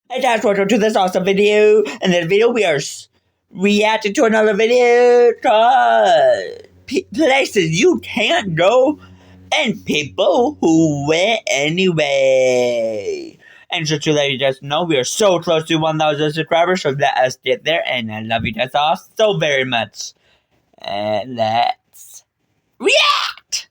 Hey guys, welcome to this awesome video. In this video, we are reacting to another video called Places You Can't Go and People Who Went Anyway. And just to let you guys know, we are so close to 1,000 subscribers, so let us get there. And I love you guys all so very much. And let's react!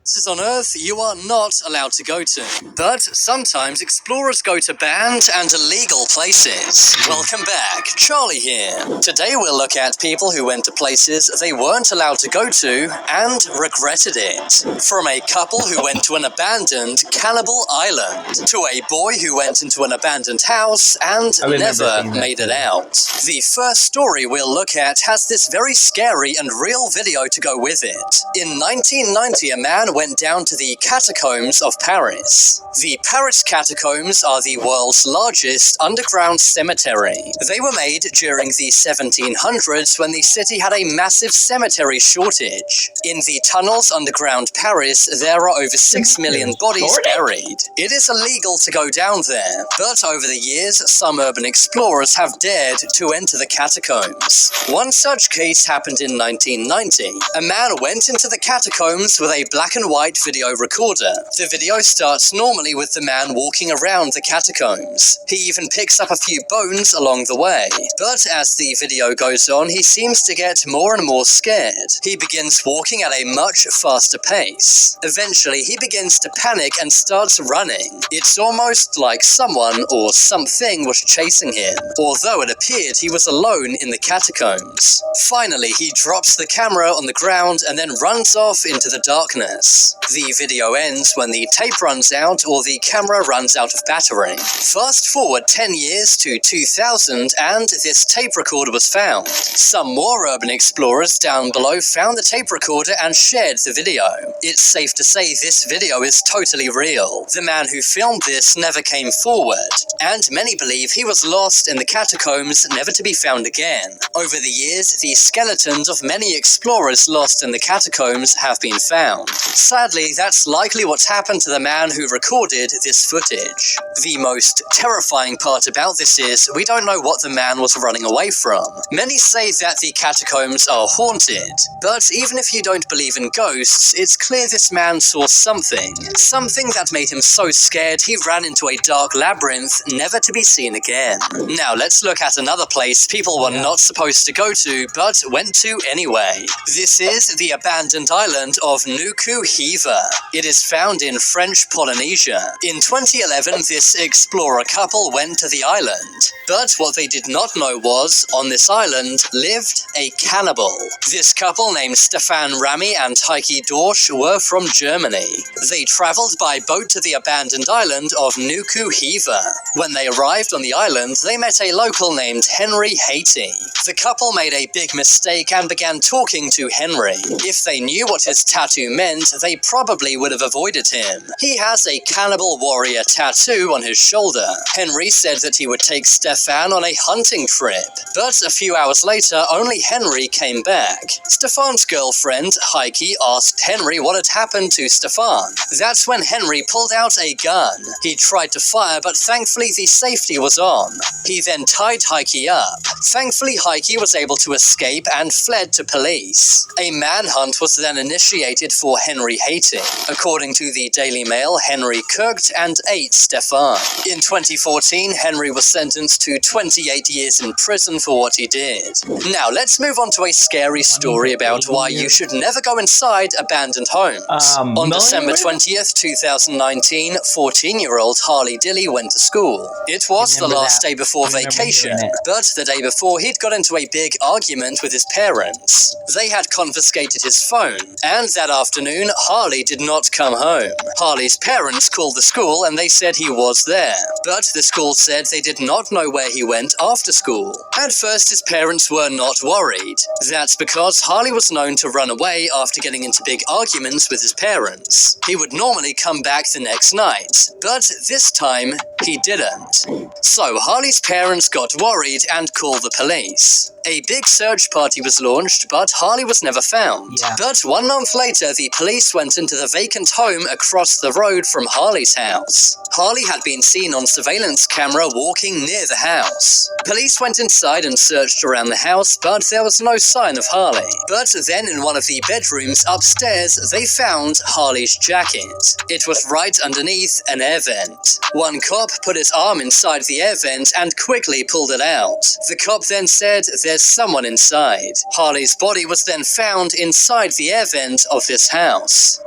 Places on Earth you are not allowed to go to. But sometimes explorers go to banned and illegal places. Welcome back, Charlie here. Today we'll look at people who went to places they weren't allowed to go to and regretted it. From a couple who went to an abandoned cannibal island, to a boy who went into an abandoned house and never made it out. The first story we'll look at has this very scary and real video to go with it. In 1990, a man went down to the catacombs of Paris. The Paris catacombs are the world's largest underground cemetery. They were made during the 1700s when the city had a massive cemetery shortage. In the tunnels underground Paris, there are over 6 million bodies buried. It is illegal to go down there, but over the years, some urban explorers have dared to enter the catacombs. One such case happened in 1990. A man went into the catacombs with a black and white video recorder. The video starts normally with the man walking around the catacombs. He even picks up a few bones along the way. But as the video goes on, he seems to get more and more scared. He begins walking at a much faster pace. Eventually, he begins to panic and starts running. It's almost like someone or something was chasing him, although it appeared he was alone in the catacombs. Finally, he drops the camera on the ground and then runs off into the darkness. The video ends when the tape runs out or the camera runs out of battery. Fast forward 10 years to 2000 and this tape recorder was found. Some more urban explorers down below found the tape recorder and shared the video. It's safe to say this video is totally real. The man who filmed this never came forward, and many believe he was lost in the catacombs, never to be found again. Over the years, the skeletons of many explorers lost in the catacombs have been found. Sadly, that's likely what's happened to the man who recorded this footage. The most terrifying part about this is we don't know what the man was running away from. Many say that the catacombs are haunted, but even if you don't believe in ghosts, it's clear this man saw something that made him so scared he ran into a dark labyrinth, never to be seen again. Now let's look at another place people were not supposed to go to, but went to anyway. This is the abandoned island of Nuku Hiva. It is found in French Polynesia. In 2011, this explorer couple went to the island, but what they did not know was, on this island lived a cannibal. This couple named Stefan Rami and Heike Dorsch were from Germany. They traveled by boat to the abandoned island of Nuku Hiva. When they arrived on the island, they met a local named Henry Haiti. The couple made a big mistake and began talking to Henry. If they knew what his tattoo meant, they probably would have avoided him. He has a cannibal warrior tattoo on his shoulder. Henry said that he would take Stefan on a hunting trip, but a few hours later, only Henry came back. Stefan's girlfriend, Heike, asked Henry what had happened to Stefan. That's when Henry pulled out a gun. He tried to fire, but thankfully the safety was on. He then tied Heike up. Thankfully, Heike was able to escape and fled to police. A manhunt was then initiated for Henry Haiti. According to the Daily Mail, Henry cooked and ate Stefan. In 2014, Henry was sentenced to 28 years in prison for what he did. Now, let's move on to a scary story about why you should never go inside abandoned homes. On December 20th, 2019, 14-year-old Harley Dilly went to school. It was the last day before vacation, but the day before he'd got into a big argument with his parents. They had confiscated his phone, and that afternoon, Harley did not come home. Harley's parents called the school and they said he was there, but the school said they did not know where he went after school. At first, his parents were not worried. That's because Harley was known to run away after getting into big arguments with his parents. He would normally come back the next night, but this time, he didn't. So Harley's parents got worried and called the police. A big search party was launched, but Harley was never found. Yeah. But 1 month later, the police went into the vacant home across the road from Harley's house. Harley had been seen on surveillance camera walking near the house. Police went inside and searched around the house, but there was no sign of Harley. But then in one of the bedrooms upstairs, they found Harley's jacket. It was right underneath an air vent. One cop put his arm inside the air vent and quickly pulled it out. The cop then said, "There's someone inside." Harley's body was then found inside the air vent of this house.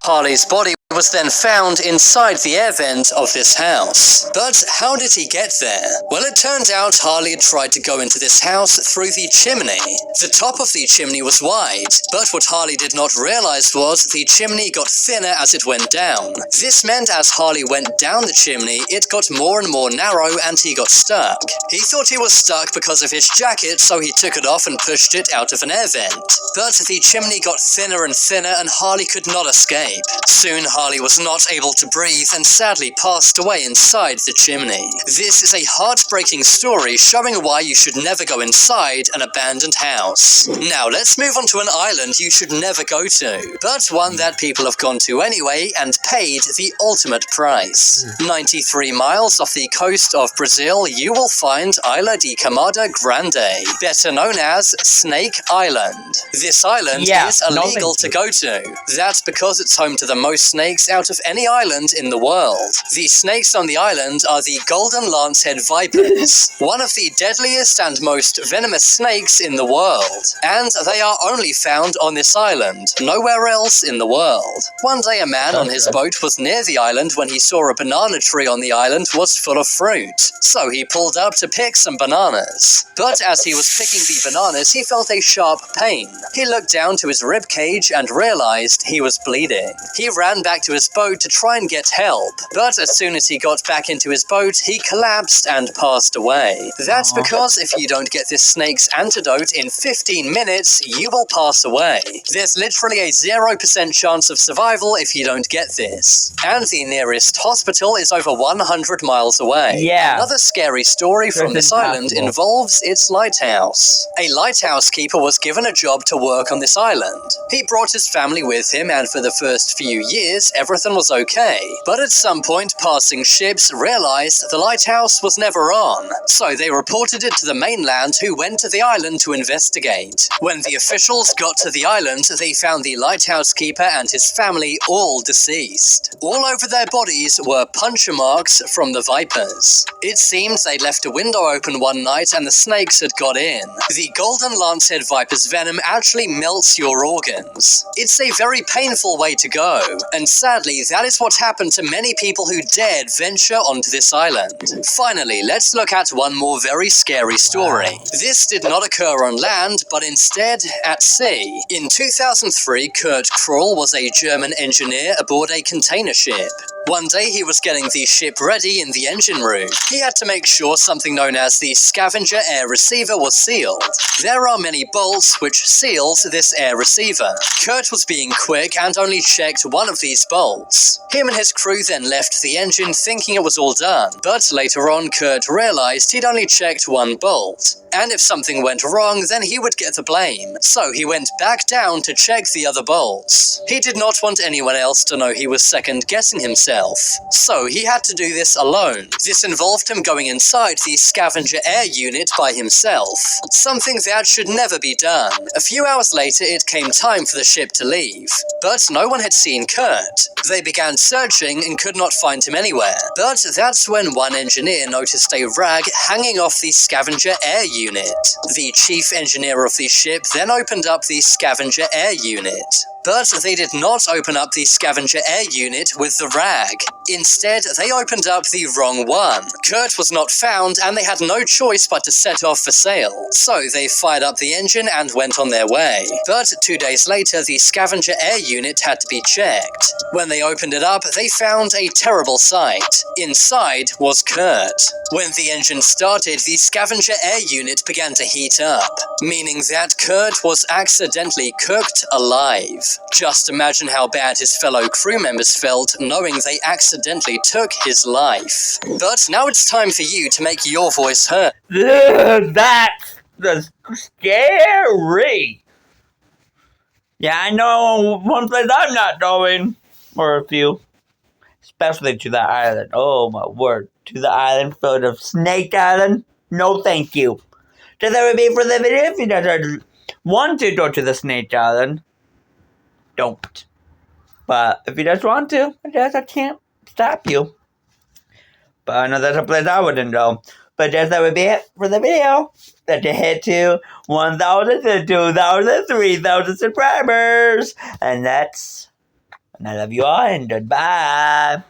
Harley's body was then found inside the air vent of this house. But how did he get there? Well, it turned out Harley had tried to go into this house through the chimney. The top of the chimney was wide, but what Harley did not realize was the chimney got thinner as it went down. This meant as Harley went down the chimney, it got more and more narrow and he got stuck. He thought he was stuck because of his jacket, so he took it off and pushed it out of an air vent. But the chimney got thinner and thinner and Harley could not escape. Soon Harley was not able to breathe and sadly passed away inside the chimney. This is a heartbreaking story showing why you should never go inside an abandoned house. Now let's move on to an island you should never go to, but one that people have gone to anyway and paid the ultimate price. 93 miles off the coast of Brazil, you will find Ilha de Camada Grande, better known as Snake Island. This island is illegal to go to. That's because it's home to the most snakes out of any island in the world. The snakes on the island are the golden lancehead vipers, one of the deadliest and most venomous snakes in the world. And they are only found on this island, nowhere else in the world. One day a man on his boat was near the island when he saw a banana tree on the island was full of fruit. So he pulled up to pick some bananas. But as he was picking the bananas, he felt a sharp pain. He looked down to his rib cage and realized he was bleeding. He ran back to his boat to try and get help, but as soon as he got back into his boat, he collapsed and passed away. That's because if you don't get this snake's antidote in 15 minutes, you will pass away. There's literally a 0% chance of survival if you don't get this. And the nearest hospital is over 100 miles away. Yeah. Another scary story from this island involves its lighthouse. A lighthouse keeper was given a job to work on this island. He brought his family with him, and for the first few years, everything was okay. But at some point, passing ships realized the lighthouse was never on, so they reported it to the mainland, who went to the island to investigate. When the officials got to the island, they found the lighthouse keeper and his family all deceased. All over their bodies were puncture marks from the vipers. It seems they'd left a window open one night and the snakes had got in. The golden lancehead viper's venom actually melts your organs. It's a very painful way to go, and sadly that is what happened to many people who dared venture onto this island. Finally, let's look at one more very scary story. This did not occur on land, but instead at sea. In 2003, Kurt Kroll was a German engineer aboard a container ship. One day he was getting the ship ready in the engine room. He had to make sure something known as the scavenger air receiver was sealed. There are many bolts which seals this air receiver. Kurt was being quick and only checked one of these bolts. Him and his crew then left the engine thinking it was all done, but later on Kurt realized he'd only checked one bolt. And if something went wrong, then he would get the blame. So he went back down to check the other bolts. He did not want anyone else to know he was second-guessing himself. So he had to do this alone. This involved him going inside the scavenger air unit by himself. Something that should never be done. A few hours later, it came time for the ship to leave. But no one had seen Kurt. They began searching and could not find him anywhere. But that's when one engineer noticed a rag hanging off the scavenger air unit. The chief engineer of the ship then opened up the scavenger air unit. But they did not open up the scavenger air unit with the rag. Instead, they opened up the wrong one. Kurt was not found, and they had no choice but to set off for sail. So they fired up the engine and went on their way. But 2 days later, the scavenger air unit had to be checked. When they opened it up, they found a terrible sight. Inside was Kurt. When the engine started, the scavenger air unit began to heat up, meaning that Kurt was accidentally cooked alive. life. Just imagine how bad his fellow crew members felt knowing they accidentally took his life. But now it's time for you to make your voice heard. That's scary. Yeah, I know one place I'm not going, or a few, especially to the island. Oh my word, to the island filled of Snake Island? No thank you. So that would be for the video. If you guys want to go to the Snake Island, don't. But if you just want to, I guess I can't stop you. But I know that's a place I wouldn't go. But that would be it for the video. That you hit to 1,000 to 2,000, 3,000 subscribers. And I love you all and goodbye.